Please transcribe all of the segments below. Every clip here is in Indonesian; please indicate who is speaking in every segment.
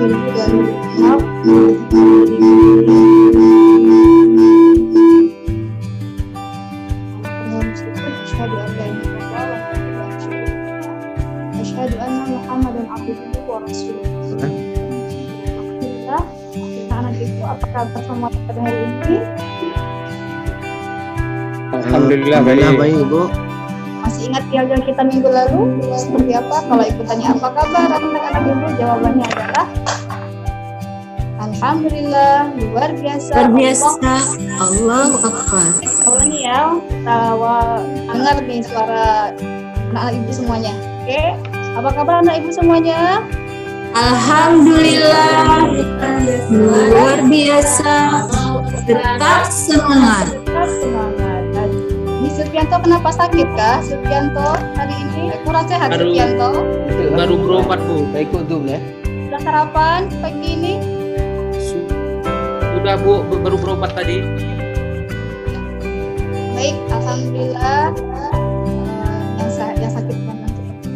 Speaker 1: Asyhadu anna Muhammadan abduhu wa rasuluh. Alhamdulillah, anak ibu, apa kabar semua pada hari ini?
Speaker 2: Alhamdulillah baik Ibu.
Speaker 1: Masih ingat piagam kita minggu lalu? Seperti apa? Kalau ibu tanya apa kabar anak-anak ibu, jawabannya adalah Alhamdulillah, luar biasa.
Speaker 3: Luar biasa. Allahu Akbar.
Speaker 1: Kalau nih ya, tawa dengar nih suara anak-anak ibu semuanya. Oke, apa kabar anak ibu semuanya?
Speaker 3: Alhamdulillah, luar biasa. Tetap semangat.
Speaker 1: Tetap semangat. Ini Supianto kenapa sakit kah? Supianto hari ini kurang sehat. Supianto
Speaker 2: Baru berobat Bu. Ikut tuh ya.
Speaker 1: sudah sarapan pagi ini?
Speaker 2: Sudah Bu, baru berobat tadi.
Speaker 1: Baik, alhamdulillah. Yang sakit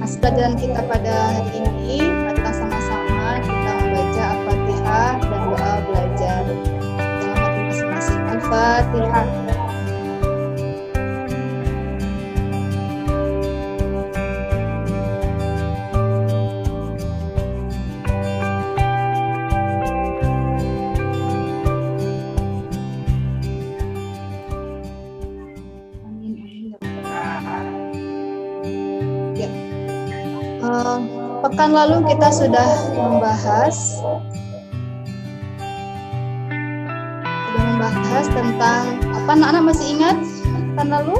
Speaker 1: hasil pelajaran kita pada hari ini, marilah sama-sama kita membaca Al-Fatihah dan doa belajar dalam hati masing-masing. Al-Fatihah. Pekan lalu kita sudah membahas tentang apa, anak-anak masih ingat pekan lalu?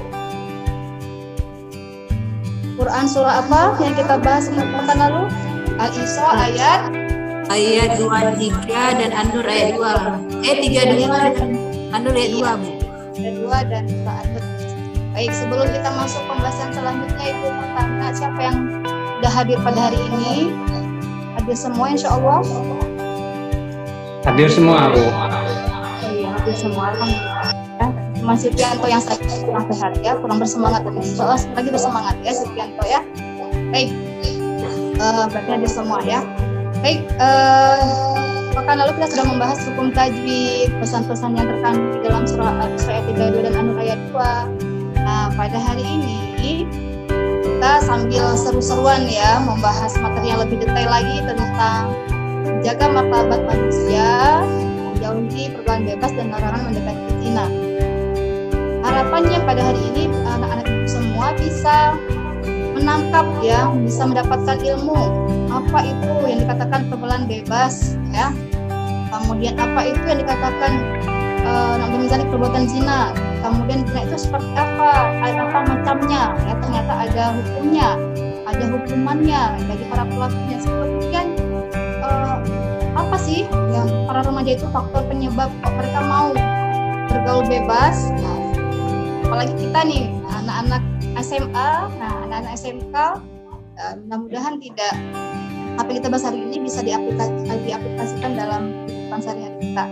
Speaker 1: Quran surah apa yang kita bahas pekan lalu? Al-Isra ayat
Speaker 3: 23 dan An-Nur ayat 2. 32 dan An-Nur ayat 2 Bu.
Speaker 1: Ayat 2 dan An-Nur. Baik, sebelum kita masuk pembahasan selanjutnya, Ibu mau tanya siapa yang sudah hadir pada hari ini? Hadir semua insyaallah?
Speaker 2: Hadir semua Bu.
Speaker 1: Iya, hadir semua. Alhamdulillah. Mas Supianto yang kurang sehat ya, kurang bersemangat. Insyaallah lagi bersemangat ya Supianto ya. Baik, berarti hadir semua ya. Baik, pekan lalu kita sudah membahas hukum tajwid, pesan-pesan yang terkandung di dalam surah Al-Isra ayat 32 dan An-Nur ayat 2. Nah, pada hari ini kita sambil seru-seruan ya membahas materi yang lebih detail lagi tentang menjaga martabat manusia, menjauhi pergaulan bebas dan larangan mendekati zina. Harapannya pada hari ini anak-anak ibu semua bisa menangkap ya, bisa mendapatkan ilmu apa itu yang dikatakan pergaulan bebas ya. Kemudian apa itu yang dikatakan misalnya perbuatan zina. Kemudian zina itu seperti apa macamnya ya, ternyata ada hukumnya, ada hukumannya bagi para pelakunya. Kemudian apa sih yang para remaja itu faktor penyebab kok mereka mau bergaul bebas. Nah, apalagi kita nih anak-anak SMA, anak-anak SMK, mudah-mudahan tidak apa yang kita bahas hari ini bisa diaplikasikan dalam kehidupan sehari-hari kita.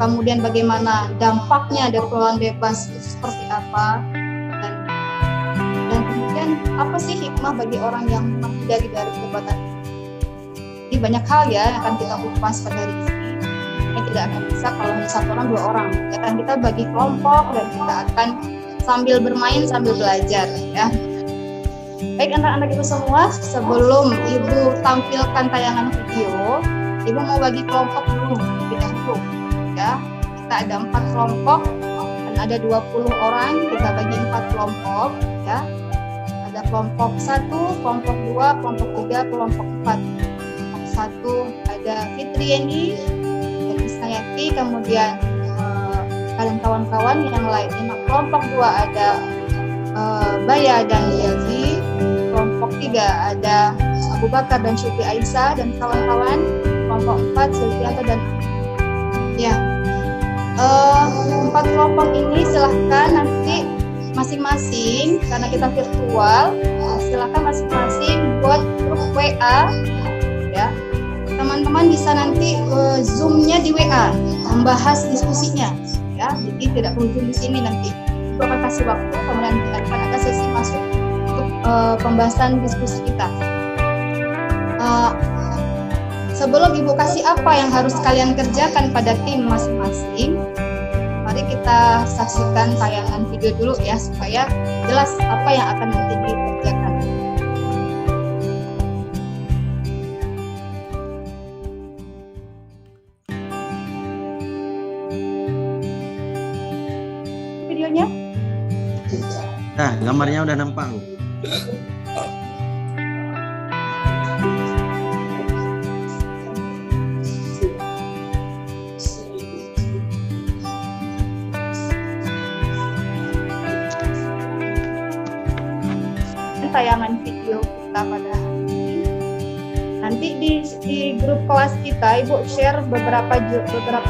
Speaker 1: Kemudian bagaimana dampaknya dari pergaulan bebas itu seperti apa, dan kemudian apa sih hikmah bagi orang yang menghindari dari perbuatan itu. Jadi banyak hal ya yang akan kita kupas pada hari ini. Ini tidak akan bisa kalau hanya satu orang, dua orang. Akan kita bagi kelompok dan kita akan sambil bermain sambil belajar ya. Baik anak-anak ibu semua, sebelum ibu tampilkan tayangan video, ibu mau bagi kelompok dulu lebih dahulu. Ya, kita ada 4 kelompok dan ada 20 orang, kita bagi 4 kelompok ya. Ada kelompok 1, kelompok 2, kelompok 3, kelompok 4. Kelompok 1 ada Fitriani dan Isnayati, kemudian kalian kawan-kawan yang lainnya. Kelompok 2 ada Baya dan Yazi. Kelompok 3 ada Abu Bakar dan Syufi Aisyah dan kawan-kawan. Kelompok 4 Sulfianto dan ya. 4 kelompok ini silahkan nanti masing-masing, karena kita virtual, silahkan masing-masing buat grup WA ya. Teman-teman bisa nanti zoom-nya di WA, membahas diskusinya ya. Jadi tidak perlu zoom di sini nanti. Aku akan kasih waktu, kemudian akan ada sesi masuk untuk pembahasan diskusi kita. sebelum Ibu kasih apa yang harus kalian kerjakan pada tim masing-masing, mari kita saksikan tayangan video dulu ya, supaya jelas apa yang akan nanti dikerjakan. Videonya?
Speaker 4: Nah, gambarnya udah nampak.
Speaker 1: Tayangan video kita pada hari ini. Nanti di grup kelas kita Ibu share beberapa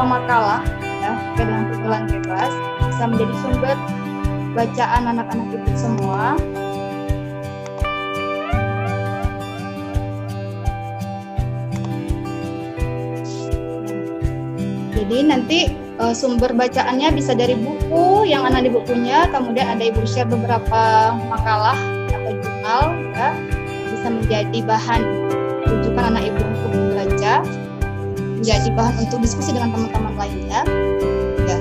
Speaker 1: makalah ya dengan pergaulan bebas, bisa menjadi sumber bacaan anak-anak Ibu semua. Jadi nanti sumber bacaannya bisa dari buku yang anak Ibu punya, kemudian ada Ibu share beberapa makalah atau jurnal ya, bisa menjadi bahan rujukan anak Ibu untuk membaca, menjadi bahan untuk diskusi dengan teman-teman lainnya ya.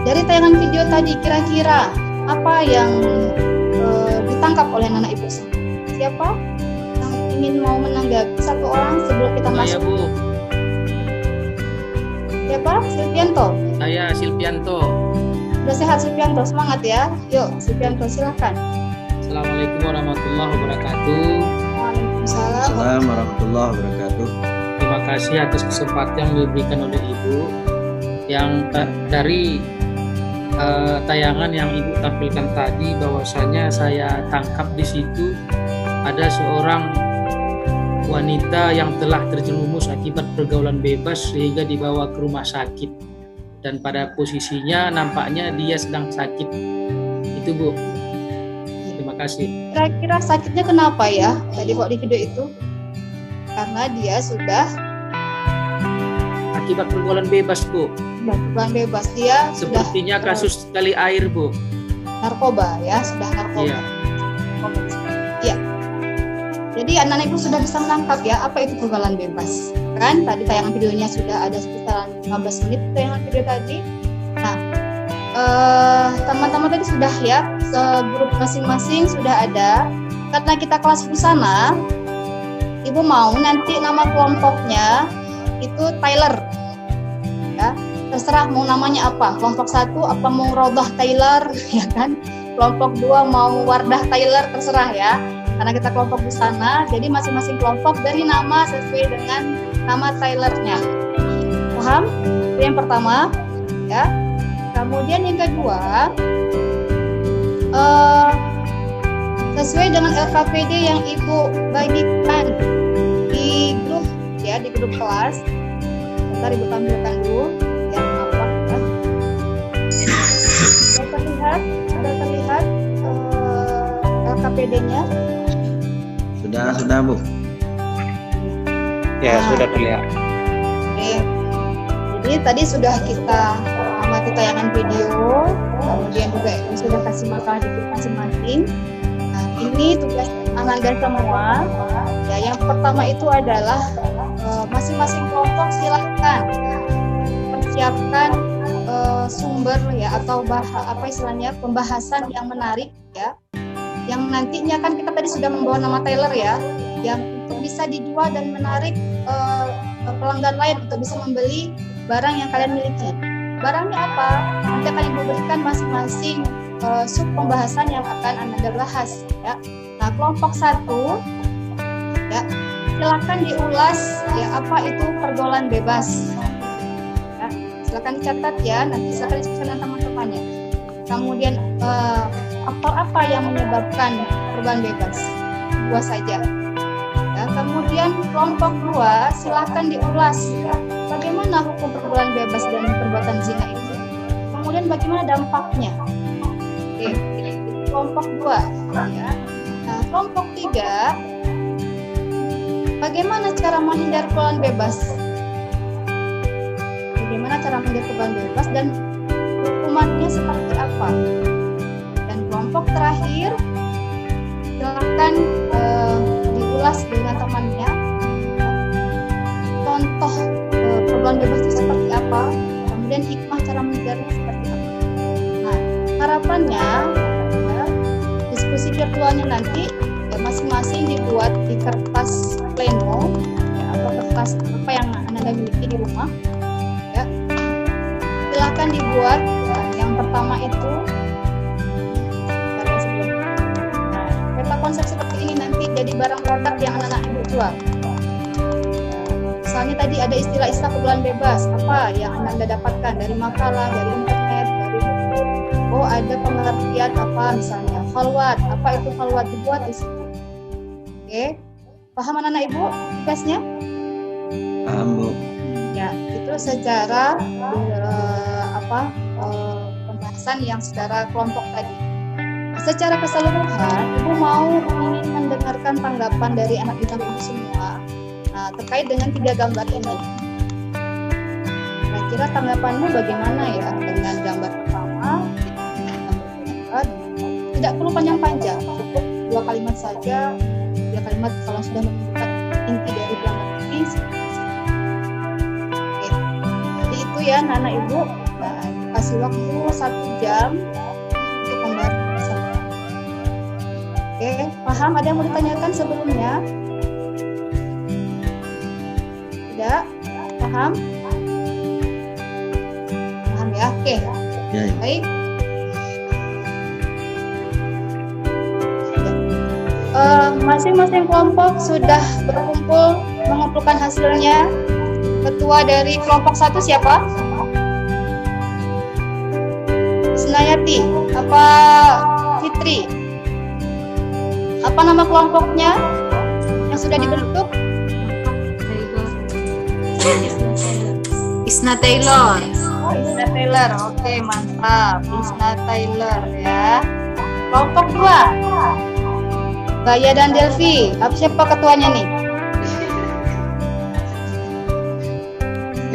Speaker 1: Dari tayangan video tadi kira-kira apa yang ditangkap oleh anak Ibu semua? Siapa yang ingin mau menanggapi satu orang sebelum kita
Speaker 2: Saya,
Speaker 1: masuk?
Speaker 2: Bu.
Speaker 1: Siapa? Silvianto.
Speaker 2: Saya Silvianto.
Speaker 1: Sudah sehat Silvianto, semangat ya. Yuk Silvianto silakan.
Speaker 2: Assalamualaikum warahmatullahi wabarakatuh.
Speaker 1: Waalaikumsalam.
Speaker 4: Assalamualaikum warahmatullahi wabarakatuh.
Speaker 2: Terima kasih atas kesempatan yang diberikan oleh Ibu. Yang dari tayangan yang Ibu tampilkan tadi, bahwasanya saya tangkap di situ ada seorang wanita yang telah terjerumus akibat pergaulan bebas sehingga dibawa ke rumah sakit, dan pada posisinya nampaknya dia sedang sakit. Itu, Bu. Terima kasih.
Speaker 1: Kira-kira sakitnya kenapa ya? Tadi kok di video itu? Karena dia sudah
Speaker 2: Akibat pergaulan bebas, Bu.
Speaker 1: bukan bebas, dia
Speaker 2: Sepertinya
Speaker 1: sudah
Speaker 2: kasus kali air, Bu.
Speaker 1: narkoba ya, sudah narkoba.
Speaker 2: Iya.
Speaker 1: Iya. Jadi anak Ibu sudah bisa menangkap ya apa itu pergaulan bebas. Kan tadi tayangan videonya sudah ada sekitar 15 menit tayangan video tadi. Nah, teman-teman tadi sudah ya, grup masing-masing sudah ada. Karena kita kelas busana, Ibu mau nanti nama kelompoknya itu Tyler. Ya, terserah mau namanya apa. Kelompok 1 apa mau Rodah Tyler ya kan? Kelompok 2 mau Wardah Tyler, terserah ya. Karena kita kelompok busana, jadi masing-masing kelompok beri nama sesuai dengan nama Tylernya. Paham? Itu yang pertama, ya. Kemudian yang kedua, sesuai dengan LKPD yang Ibu bagikan di grup, ya, di grup kelas. Bentar Ibu tampilkan dulu, yang apa? Ya. Ada terlihat LKPD-nya.
Speaker 4: Sudah, Bu.
Speaker 2: Ya, sudah terlihat.
Speaker 1: Oke. Jadi tadi sudah kita amati tayangan video, kemudian juga sudah kasih makalah di grup masing-masing. Nah, ini tugas Anda semua. Ya, yang pertama itu adalah masing-masing kelompok silahkan persiapkan sumber ya, atau apa istilahnya, pembahasan yang menarik ya. Yang nantinya kan kita tadi sudah membawa nama Tyler ya, yang untuk bisa dijual dan menarik pelanggan lain untuk bisa membeli barang yang kalian miliki. Barangnya apa? Nanti akan Ibu berikan masing-masing sub pembahasan yang akan Anda bahas ya. Nah, kelompok 1 ya, silakan diulas ya apa itu pergaulan bebas. Ya, silakan dicatat ya, nanti silakan diskusi dengan teman-temannya. Kemudian faktor apa yang menyebabkan pergaulan bebas? 2 saja. Ya, kemudian kelompok 2 silakan diulas ya, bagaimana hukum pergaulan bebas dan perbuatan zina itu. Kemudian bagaimana dampaknya. Oke, kelompok 2 ya. Nah, kelompok 3, bagaimana cara menghindar pergaulan bebas? Bagaimana cara menghindar pergaulan bebas dan hukumannya seperti apa? Dan kelompok terakhir, silakan diulas dengan temannya contoh pergaulan bebas itu seperti apa, kemudian hikmah cara mengejarnya seperti apa. Nah, harapannya diskusi virtualnya nanti masing-masing dibuat di kertas pleno atau kertas apa yang Anda miliki di rumah. Ya, silakan dibuat. Yang pertama itu peta konsep seperti ini nanti jadi barang produk yang anak-anak ibu jual. Misalnya tadi ada istilah-istilah pergaulan bebas, apa yang Anda dapatkan dari makalah, dari internet, dari buku. Oh, ada pengertian apa misalnya khalwat, apa itu khalwat, dibuat di situ. Oke, paham anak-anak ibu tugasnya?
Speaker 4: Paham, Bu.
Speaker 1: Ya, itu secara pembahasan yang secara kelompok tadi. Secara keseluruhan, ibu ingin mendengarkan tanggapan dari anak bidang ibu semua. Nah, terkait dengan 3 gambar ini. Kira-kira tanggapanmu bagaimana ya dengan gambar pertama? Tidak perlu panjang-panjang, cukup 2 kalimat saja. 3 kalimat kalau sudah menunjukkan inti dari gambar ini. Oke, jadi itu ya anak ibu. Nah, kasih waktu 1 jam untuk membahas. Oke, paham? Ada yang mau ditanyakan sebelumnya? Tidak? Paham? Paham ya? Oke.
Speaker 4: Ya.
Speaker 1: Baik. Masing-masing kelompok sudah berkumpul mengumpulkan hasilnya. Ketua dari kelompok 1 siapa? Isnayati. Apa Fitri? Apa nama kelompoknya yang sudah dibentuk?
Speaker 3: Isna Taylor.
Speaker 1: Oh, Isna Taylor. Oke, mantap. Isna Taylor ya. Kelompok 2. Baya dan Delvi. Siapa ketuanya nih?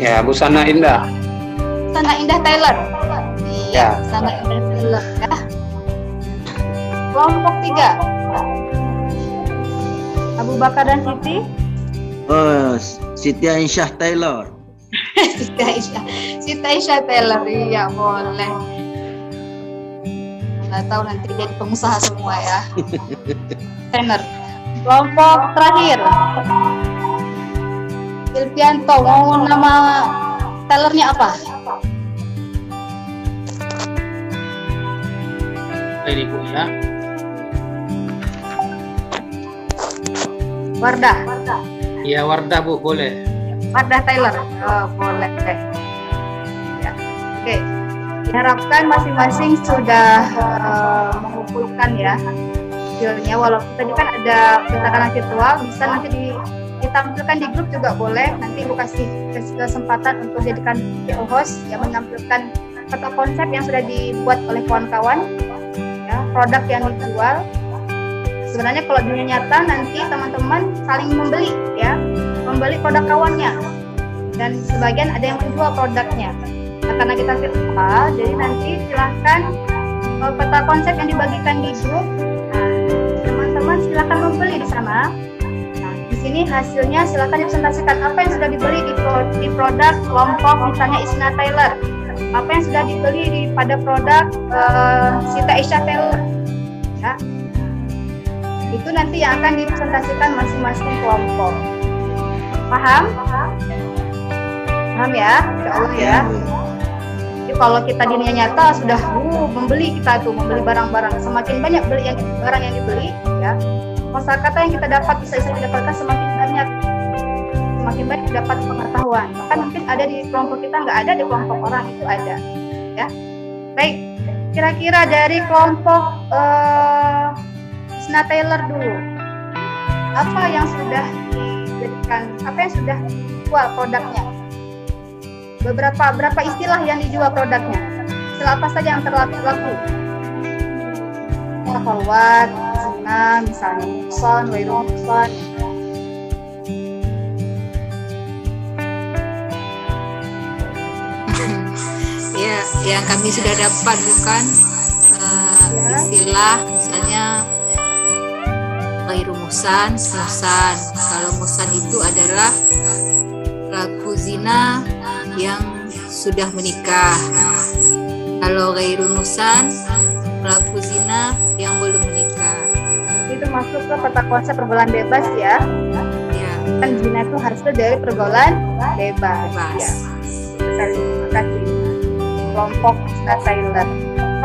Speaker 5: Ya, Bu Sana Indah.
Speaker 1: Sana Indah Taylor.
Speaker 5: Ya.
Speaker 1: Sana Indah Taylor ya. Kelompok 3. Abu Bakar dan Siti.
Speaker 4: Oh, Siti Aisyah Taylor.
Speaker 1: Siti Aisyah Taylor. Iya, boleh. Nggak tahu nanti jadi pengusaha semua ya. Trainer. Kelompok terakhir. Ilpianto, mau nama Taylornya apa?
Speaker 2: Ini Bu ya.
Speaker 1: Wardah.
Speaker 2: Iya, Wardah Bu, boleh.
Speaker 1: Wardah Taylor. Oh, boleh. Ya. Oke. Diharapkan masing-masing sudah mengumpulkan ya hasilnya. Walaupun tadi kan ada katakanlah virtual, bisa nanti ditampilkan di grup juga boleh. Nanti Ibu kasih kesempatan untuk jadikan host yang menampilkan peta konsep yang sudah dibuat oleh kawan-kawan, ya, produk yang dijual. Sebenarnya kalau dunia nyata nanti teman-teman saling membeli ya, membeli produk kawannya, dan sebagian ada yang menjual produknya. Nah, karena kita virtual, jadi nanti silahkan peta konsep yang dibagikan di grup. Nah, teman-teman silahkan membeli di sana. Nah, di sini hasilnya silahkan dipresentasikan apa yang sudah dibeli di produk kelompok misalnya Isna Taylor, apa yang sudah dibeli pada produk Siti Aisyah Taylor. Ya. Itu nanti yang akan dipresentasikan masing-masing kelompok. Paham? Paham ya? Insya Allah ya. Jadi kalau kita di dunia nyata sudah membeli, kita tuh membeli barang-barang, semakin banyak barang yang dibeli, ya, kosakata yang kita dapat bisa didapatkan semakin banyak dapat pengetahuan. Bahkan mungkin ada di kelompok kita, nggak ada di kelompok orang itu ada, ya. Baik, kira-kira dari kelompok Isna Taylor dulu, apa yang sudah dijadikan, apa yang sudah dijual produknya? Berapa istilah yang dijual produknya? Istilah apa saja yang terlaku? Khalwat, zina, misalnya mukson, wairu mukson.
Speaker 3: Ya, yang kami sudah dapat bukan istilah misalnya wairu musan. Kalau musan itu adalah zina yang sudah menikah. Kalau ghairul muhsan, pelaku zina yang belum menikah.
Speaker 1: Itu masuk ke peta konsep pergaulan bebas ya.
Speaker 3: Ya,
Speaker 1: Kan zina itu harusnya dari pergaulan bebas.
Speaker 3: bebas.
Speaker 1: Ya. Sekali, terima kasih. Kelompok Isna Taylor.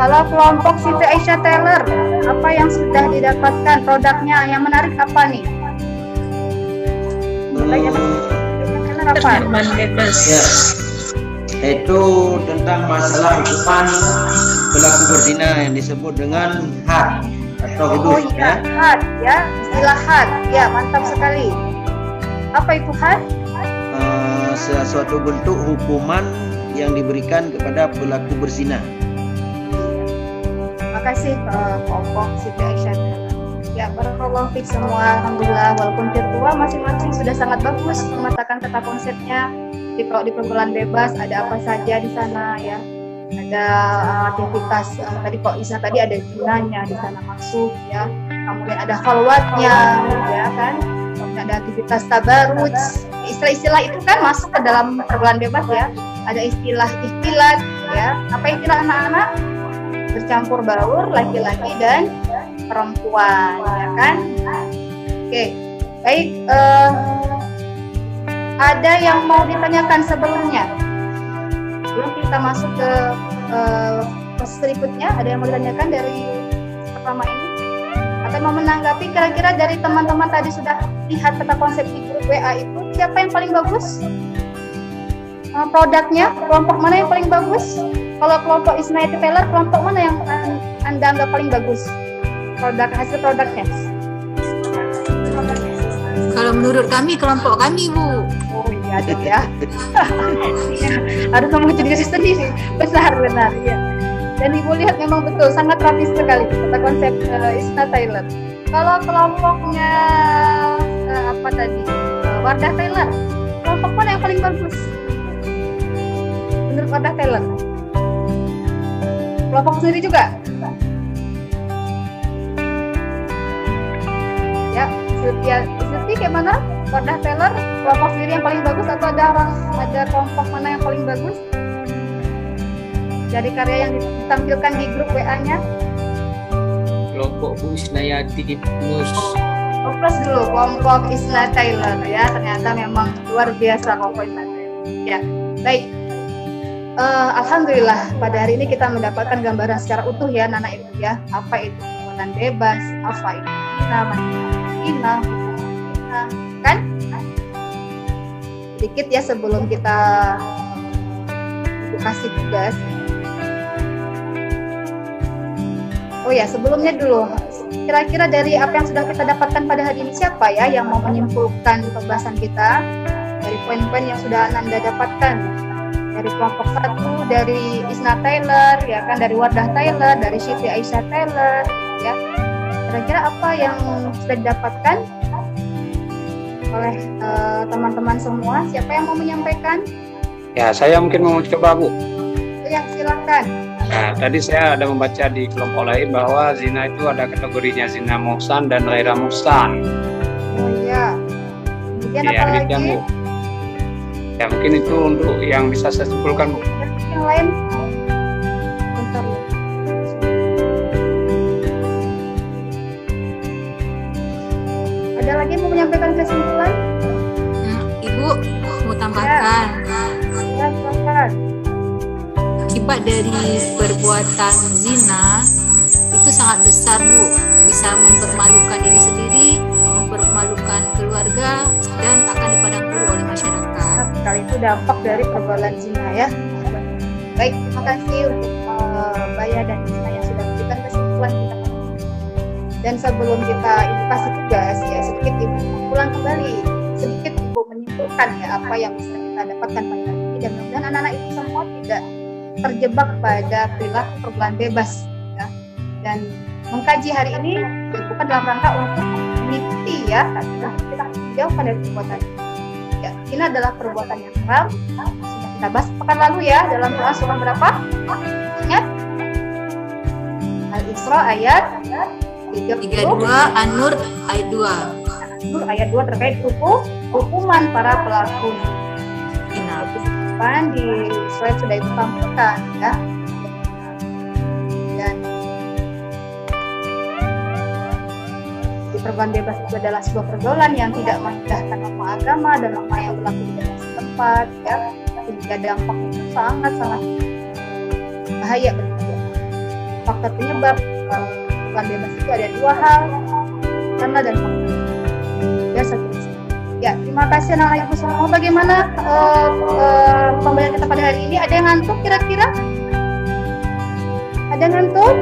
Speaker 1: Kalau kelompok Siti Aisyah Taylor, apa yang sudah didapatkan produknya yang menarik apa nih? Taylor apa?
Speaker 3: Pergaulan bebas.
Speaker 4: Ya, itu tentang masalah hukuman pelaku berzina yang disebut dengan had atau
Speaker 1: Oh
Speaker 4: hudud
Speaker 1: iya,
Speaker 4: ya.
Speaker 1: had ya, istilah had. Ya, mantap sekali. Apa itu had?
Speaker 4: Sesuatu bentuk hukuman yang diberikan kepada pelaku berzina.
Speaker 1: Terima kasih kelompok Siti Aisyah Taylor. Ya, barakallahu fiik semua. Alhamdulillah, walaupun virtual masing-masing sudah sangat bagus memetakan peta konsepnya. Kalau di pergaulan bebas ada apa saja di sana ya. Ada aktivitas tadi kok Isa tadi ada zinanya di sana masuk ya. Kemudian ada khalwatnya ya kan. Kemudian ada aktivitas tabaruj. Istilah-istilah itu kan masuk ke dalam pergaulan bebas ya. Ada istilah ikhtilat ya. Apa istilah anak-anak? Bercampur baur laki-laki dan perempuan ya kan. Oke. Baik, ada yang mau ditanyakan sebelumnya? Belum kita masuk ke proses berikutnya, ada yang mau ditanyakan dari pertama ini? Atau mau menanggapi kira-kira dari teman-teman tadi sudah lihat peta konsep di grup WA itu, siapa yang paling bagus? Produknya, kelompok mana yang paling bagus? Kalau kelompok Isna Taylor, kelompok mana yang Anda anggap paling bagus? Hasil produknya?
Speaker 3: Kalau menurut kami, kelompok kami, Bu.
Speaker 1: Oh iya, ada ya. Harus ngomong diri sendiri. Benar ya. Dan Ibu lihat memang betul sangat rapi sekali kata konsep Isna Taylor. Kalau kelompoknya apa tadi? Wardah Taylor. Kelompok mana yang paling bagus? Menurut Wardah Taylor. Kelompok sendiri juga? Ya, Sylvia gimana? Wardah Taylor, kelompok sendiri yang paling bagus atau ada kelompok mana yang paling bagus? Dari karya yang ditampilkan di grup WA-nya?
Speaker 2: Kelompok Bu Isnayati Mus.
Speaker 1: Oh, plus dulu kelompok Isna Taylor ya, ternyata memang luar biasa kelompok Isna Taylor. Ya, baik. Alhamdulillah pada hari ini kita mendapatkan gambaran secara utuh ya, Nana Ibu ya. Apa itu pergaulan bebas? Apa itu zina, kan? Sedikit ya sebelum kita kasih tugas. Oh ya, sebelumnya dulu, kira-kira dari apa yang sudah kita dapatkan pada hari ini, siapa ya yang mau menyimpulkan pembahasan kita dari poin-poin yang sudah Anda dapatkan dari kelompok 1, dari Isna Taylor, ya kan, dari Wardah Taylor, dari Siti Aisyah Taylor, ya. Kira-kira apa yang sudah didapatkan oleh teman-teman semua? Siapa yang mau menyampaikan?
Speaker 5: Ya, saya mungkin mau coba, Bu.
Speaker 1: Ya, silakan.
Speaker 5: Nah, tadi saya ada membaca di kelompok lain bahwa zina itu ada kategorinya zina muhsan dan ghaira muhsan.
Speaker 1: Oh iya. Kemudian
Speaker 5: Ya,
Speaker 1: apa
Speaker 5: demikian,
Speaker 1: lagi?
Speaker 5: Bu. Ya, mungkin itu untuk yang bisa saya simpulkan, Bu.
Speaker 1: Yang lain? Bentar. Ada lagi yang mau menyampaikan kesimpulan?
Speaker 3: Ibu mau tambahkan,
Speaker 1: Ya, silakan.
Speaker 3: akibat dari perbuatan zina itu sangat besar, Bu. Bisa mempermalukan diri sendiri, mempermalukan keluarga, dan akan dipandang buruk oleh masyarakat.
Speaker 1: Sekali itu dampak dari pergaulan zina ya. Baik, terima kasih untuk Baya dan Isna yang sudah memberikan kesimpulan kita. Dan sebelum kita ibu kasih tugas ya, sedikit ibu ulang kembali, sedikit ibu menyimpulkan ya apa yang bisa kita dapatkan pada hari ini, dan mudah-mudahan anak-anak itu semua tidak terjebak pada perilaku pergaulan bebas ya. Dan mengkaji hari ini bukan dalam rangka untuk mengikuti ya, tapi kita harus menjauhkan dari perbuatan ini. Ya, ini adalah perbuatan yang haram. Sudah kita bahas pekan lalu ya dalam Quran surah berapa? Ingat? Al-Isra ayat
Speaker 3: 32 An-Nur ayat 2.
Speaker 1: Ayat 2 terkait hukuman para pelaku.
Speaker 3: Zina.
Speaker 1: depan di slide sudah Ibu tampilkan ya. Dan di pergaulan bebas itu adalah sebuah pergaulan yang tidak merendahkan norma agama dan norma yang berlaku di dalam setempat ya, sehingga dampaknya itu sangat bahaya bagi kita. Faktor penyebab pergaulan bebas itu ada dua hal, karena dan faktor ya seterusnya. Ya, terima kasih anak ibu semua. Bagaimana pembelajaran kita pada hari ini? Ada yang ngantuk kira-kira? Ada yang ngantuk?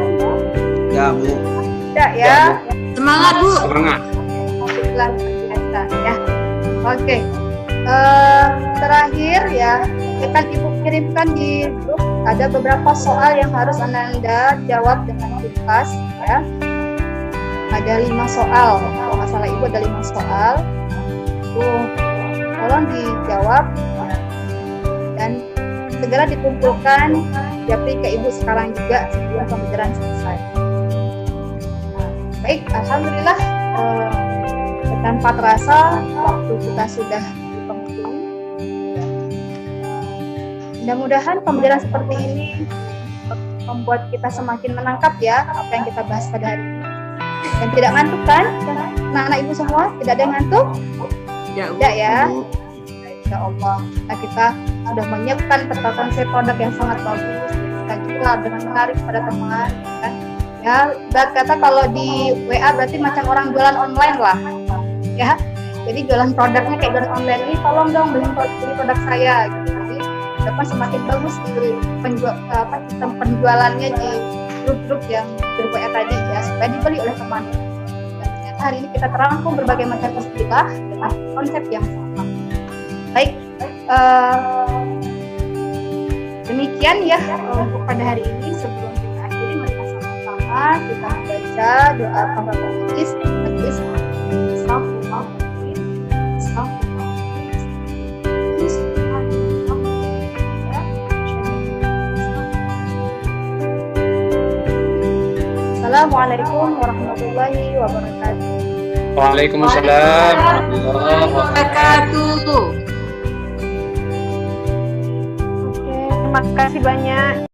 Speaker 4: Ya, Bu.
Speaker 1: Tidak ya.
Speaker 3: Semangat Bu.
Speaker 5: Semangat.
Speaker 1: Alhamdulillah biasa ya. Oke. Terakhir ya, akan Ibu kirimkan di grup ada beberapa soal yang harus Anda jawab dengan tuntas ya. Ada 5 soal. Kalau nggak salah Ibu ada 5 soal. Tolong dijawab dan segera dikumpulkan japri ke Ibu sekarang juga sebelum pembelajaran selesai. Baik, alhamdulillah tanpa terasa waktu kita sudah di penghujung. Mudah-mudahan pembelajaran seperti ini membuat kita semakin menangkap ya apa yang kita bahas pada hari ini. Dan tidak ngantuk kan? Anak-anak Ibu semua tidak ada yang ngantuk? Tidak ya. Ya Allah, kita sudah menyiapkan peta konsep produk yang sangat bagus dan juga dengan menarik pada teman kan. Ya, ibarat kata kalau di WA berarti macam orang jualan online lah. Ya. Jadi jualan produknya kayak jualan online ini, tolong dong beli produk saya gitu. Jadi depan semakin bagus di sistem penjualannya di grup-grup yang grup WA tadi ya, supaya dibeli oleh teman. Hari ini kita terangkum berbagai macam istilah dengan konsep yang sama. Baik, demikian ya untuk pada hari ini. Sebelum kita akhiri, mari sama-sama kita membaca doa pembukaan majlis. Assalamualaikum warahmatullahi wabarakatuh.
Speaker 5: Waalaikumsalam warahmatullahi
Speaker 3: Wabarakatuh.
Speaker 6: Oke, terima kasih banyak